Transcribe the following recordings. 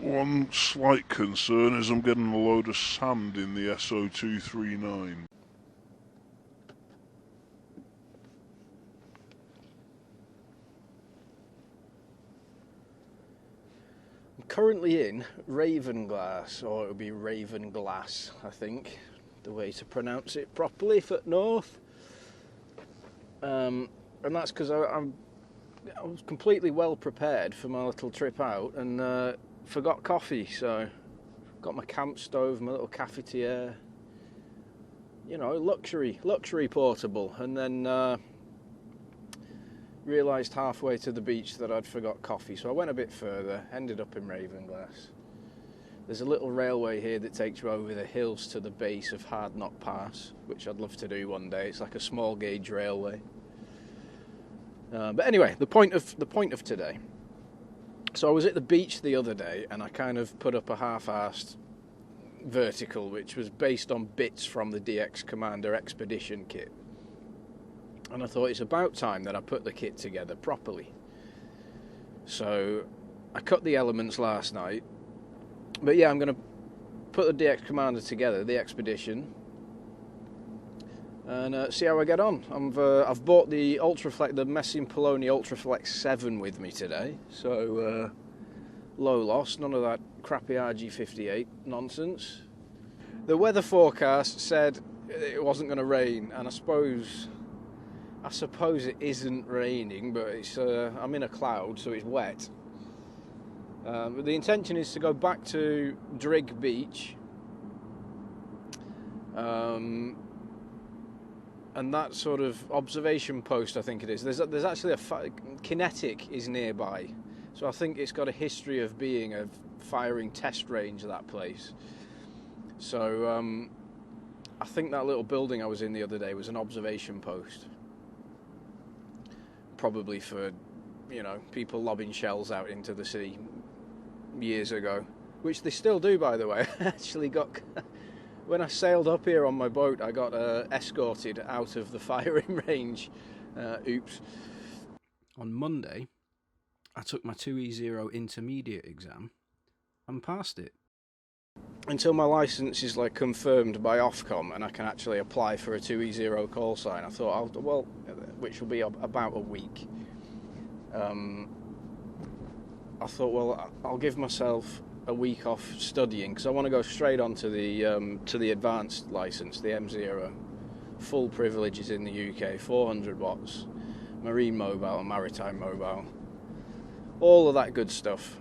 One slight concern is I'm getting a load of sand in the SO239. I'm currently in Ravenglass, or it would be Ravenglass, I think, the way to pronounce it properly for north. And that's because I was completely well prepared for my little trip out and forgot coffee, so got my camp stove, my little cafetiere, you know, luxury portable, and then realised halfway to the beach that I'd forgot coffee, so I went a bit further, ended up in Ravenglass. There's a little railway here that takes you over the hills to the base of Hardknott Pass, which I'd love to do one day. It's like a small gauge railway. But anyway, the point of today. So I was at the beach the other day, and I kind of put up a half-arsed vertical, which was based on bits from the DX Commander Expedition kit. And I thought it's about time that I put the kit together properly. So I cut the elements last night. But yeah, I'm going to put the DX Commander together, the Expedition, and see how I get on. I've bought the Ultraflex, the Messing Poloni Ultraflex 7 with me today, so low loss, none of that crappy RG58 nonsense. The weather forecast said it wasn't going to rain, and I suppose it isn't raining, but it's I'm in a cloud, so it's wet. But the intention is to go back to Drigg Beach, and that sort of observation post, I think it is. There's actually Kinetic is nearby, so I think it's got a history of being a firing test range, that place. So I think that little building I was in the other day was an observation post, probably for, you know, people lobbing shells out into the sea years ago, which they still do, by the way. I actually got, when I sailed up here on my boat, I got escorted out of the firing range. Oops. On Monday, I took my 2E0 intermediate exam and passed it. Until my licence is like confirmed by Ofcom and I can actually apply for a 2E0 call sign, I thought, which will be about a week. I thought, well, I'll give myself a week off studying because I want to go straight on to the advanced licence, the M0. Full privileges in the UK, 400 watts, marine mobile and maritime mobile, all of that good stuff.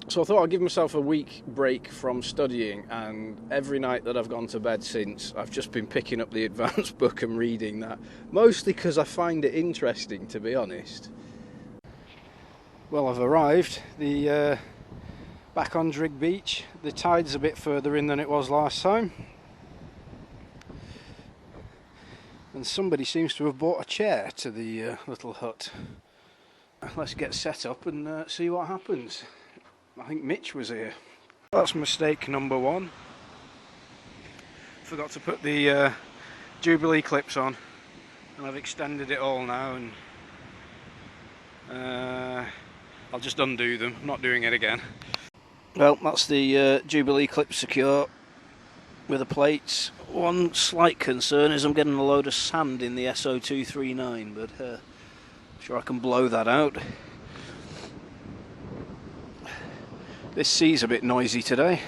So I thought I'd give myself a week break from studying, and every night that I've gone to bed since, I've just been picking up the advanced book and reading that, mostly because I find it interesting, to be honest. Well, I've arrived, back on Drigg Beach. The tide's a bit further in than it was last time. And somebody seems to have bought a chair to the little hut. Let's get set up and see what happens. I think Mitch was here. That's mistake number one. Forgot to put the Jubilee clips on, and I've extended it all now, and I'll just undo them. I'm not doing it again. Well, that's the Jubilee clip secure with the plates. One slight concern is I'm getting a load of sand in the SO239, but I'm sure I can blow that out. This sea's a bit noisy today.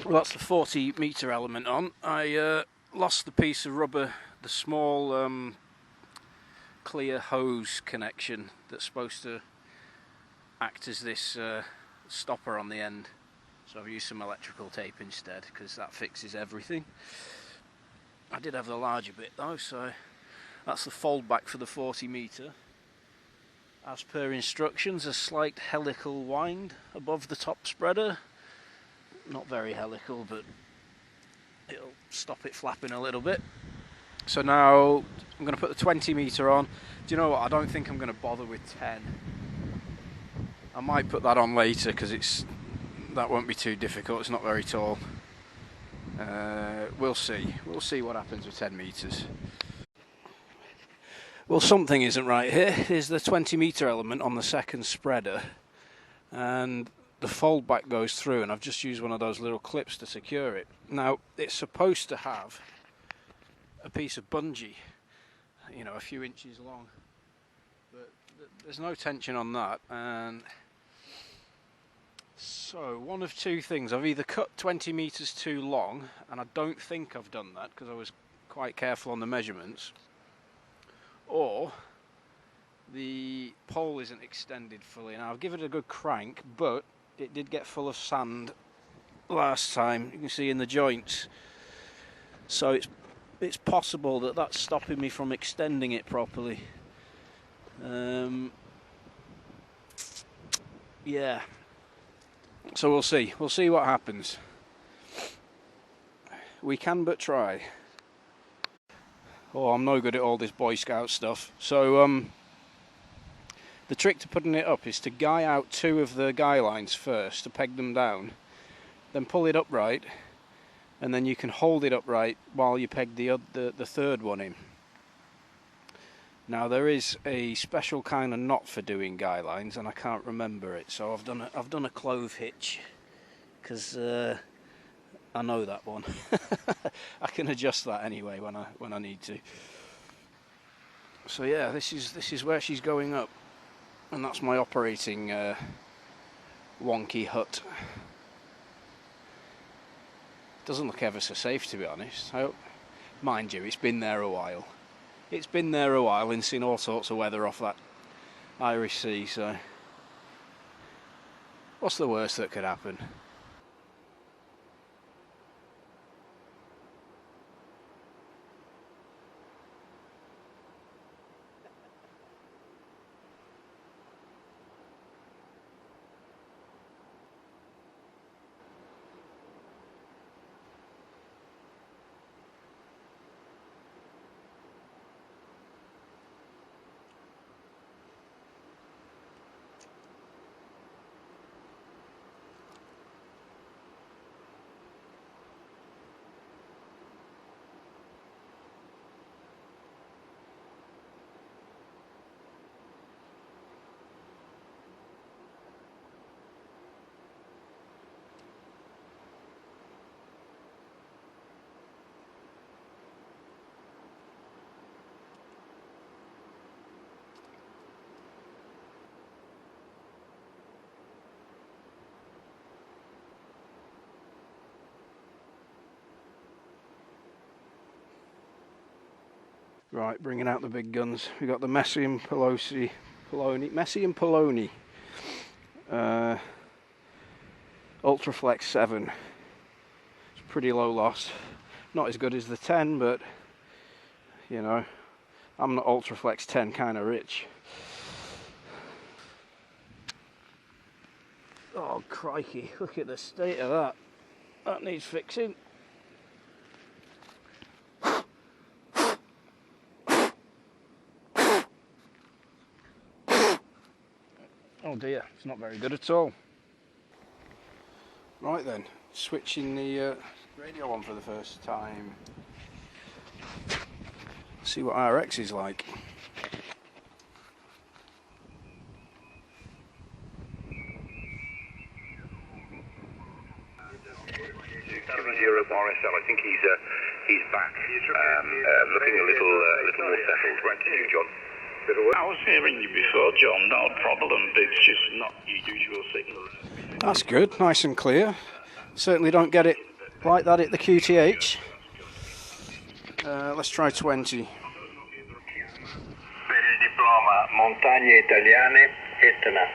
Well, that's the 40 metre element on. I lost the piece of rubber, the small clear hose connection that's supposed to act as this stopper on the end. So I've used some electrical tape instead because that fixes everything. I did have the larger bit though, so that's the fold back for the 40 metre. As per instructions, a slight helical wind above the top spreader. Not very helical, but it'll stop it flapping a little bit. So now I'm going to put the 20 metre on. Do you know what? I don't think I'm going to bother with 10. I might put that on later because that won't be too difficult. It's not very tall. We'll see. We'll see what happens with 10 metres. Well, something isn't right here. Here's the 20 metre element on the second spreader. and the fold back goes through, and I've just used one of those little clips to secure it. Now it's supposed to have a piece of bungee, you know, a few inches long, but there's no tension on that. And so one of two things: I've either cut 20 meters too long, and I don't think I've done that because I was quite careful on the measurements, or the pole isn't extended fully. Now I've given it a good crank, but it did get full of sand last time, you can see in the joints, so it's possible that that's stopping me from extending it properly. Yeah, so we'll see what happens. We can but try. Oh, I'm no good at all this Boy Scout stuff. So the trick to putting it up is to guy out two of the guy lines first to peg them down, then pull it upright, and then you can hold it upright while you peg the third one in. Now there is a special kind of knot for doing guy lines, and I can't remember it, so I've done a clove hitch because I know that one. I can adjust that anyway when I need to. So yeah, this is where she's going up. And that's my operating wonky hut. Doesn't look ever so safe, to be honest. Mind you, it's been there a while. It's been there a while and seen all sorts of weather off that Irish Sea, so what's the worst that could happen? Right, bringing out the big guns. We've got the Messi and Poloni. Ultraflex 7. It's pretty low loss. Not as good as the 10, but you know, I'm not Ultraflex 10 kind of rich. Oh crikey, look at the state of that. That needs fixing. Oh dear, it's not very good at all. Right then, switching the radio on for the first time. See what RX is like. I think he's back, looking a little more settled. Right to you, John. I was hearing you before, John, no problem, it's just not your usual signal. That's good, nice and clear. Certainly don't get it like that at the QTH. Let's try 20. Per il diploma Montagne Italiane, Etna,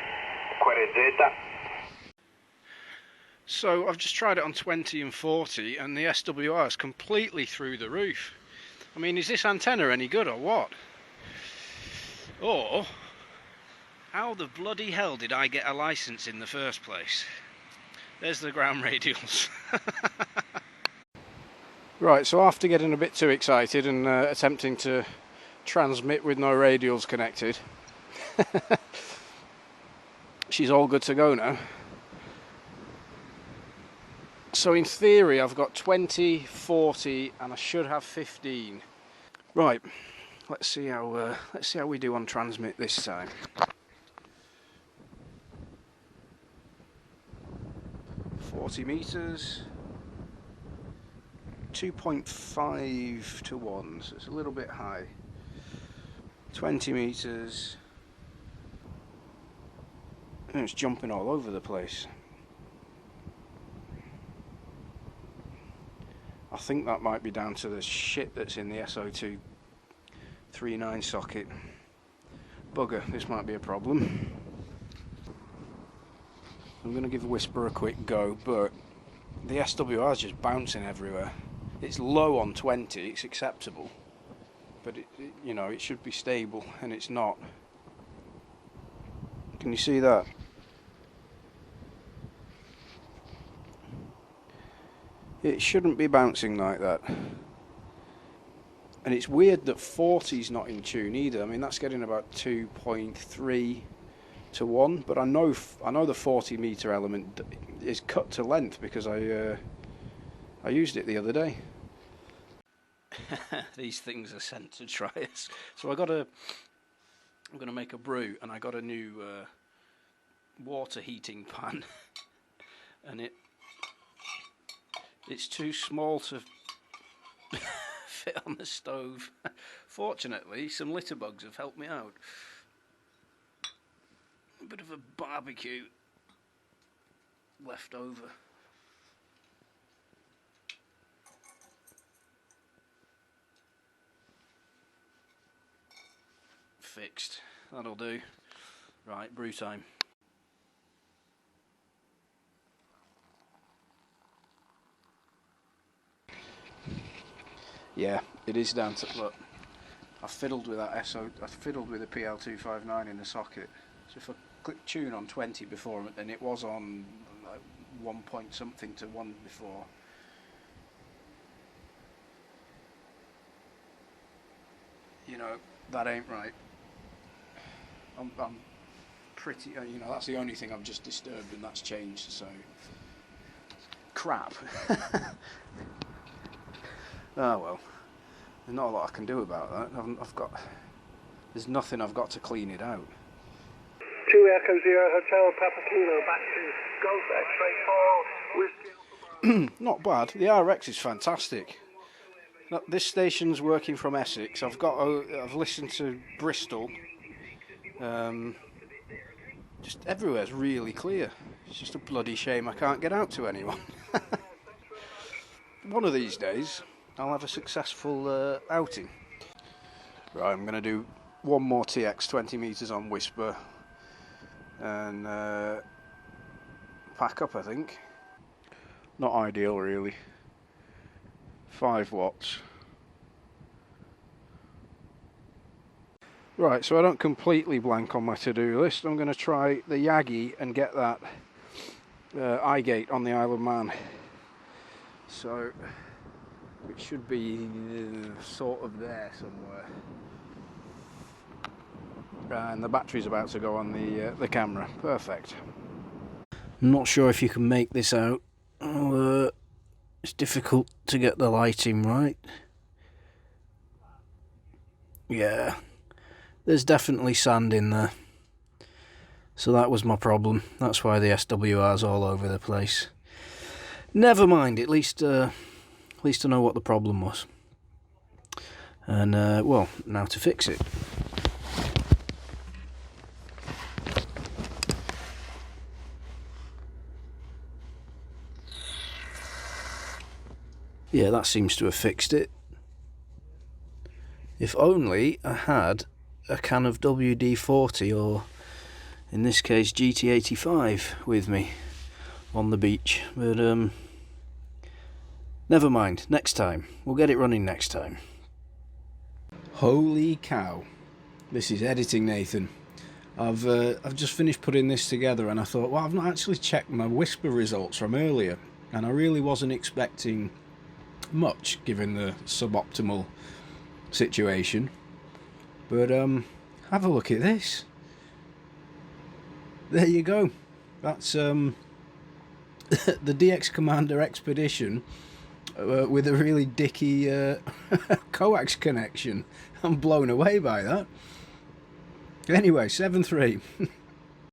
Quarezeta. So I've just tried it on 20 and 40 and the SWR is completely through the roof. I mean, is this antenna any good or what? Or how the bloody hell did I get a license in the first place? There's the ground radials. Right, so after getting a bit too excited and attempting to transmit with no radials connected, she's all good to go now. So in theory I've got 20, 40 and I should have 15. Right, let's see how we do on transmit this time. 40 metres, 2.5 to 1, so it's a little bit high. 20 metres, and it's jumping all over the place. I think that might be down to the shit that's in the SO239 socket. Bugger, this might be a problem. I'm going to give Whisper a quick go, but the SWR is just bouncing everywhere. It's low on 20, it's acceptable, but you know, it should be stable, and it's not. Can you see that? It shouldn't be bouncing like that. And it's weird that 40's not in tune either. I mean, that's getting about 2.3 to 1, but I know the 40 meter element is cut to length because I used it the other day. These things are sent to try us. So I'm gonna make a brew, and I got a new water heating pan, and it's too small to fit on the stove. Fortunately, some litterbugs have helped me out. A bit of a barbecue left over. Fixed. That'll do. Right, brew time. Yeah, it is down to, look, I fiddled with that I fiddled with the PL259 in the socket. So if I click tune on 20 before, and it was on like 1 point something to 1 before. You know, that ain't right. I'm pretty, you know, that's the only thing I've just disturbed, and that's changed, so. Crap. Oh well, there's not a lot I can do about that. There's nothing I've got to clean it out. 2 Echo Zero Hotel Papa Kilo back to Golf X-ray 4. Not bad. The RX is fantastic. This station's working from Essex. I've listened to Bristol. Just everywhere's really clear. It's just a bloody shame I can't get out to anyone. One of these days I'll have a successful outing. Right, I'm going to do one more TX 20 metres on Whisper and pack up, I think. Not ideal really. 5 watts. Right, so I don't completely blank on my to-do list. I'm going to try the Yagi and get that iGate on the Isle of Man. So it should be sort of there somewhere. And the battery's about to go on the camera. Perfect. I'm not sure if you can make this out. It's difficult to get the lighting right. Yeah, there's definitely sand in there. So that was my problem. That's why the SWR's all over the place. Never mind, at least I know what the problem was. And, well, now to fix it. Yeah, that seems to have fixed it. If only I had a can of WD-40 or, in this case, GT85 with me on the beach. But, never mind, next time. We'll get it running next time. Holy cow. This is editing Nathan. I've just finished putting this together, and I thought, well, I've not actually checked my Whisper results from earlier, and I really wasn't expecting much given the suboptimal situation. But have a look at this. There you go. That's the DX Commander Expedition with a really dicky coax connection. I'm blown away by that. Anyway, 7.3.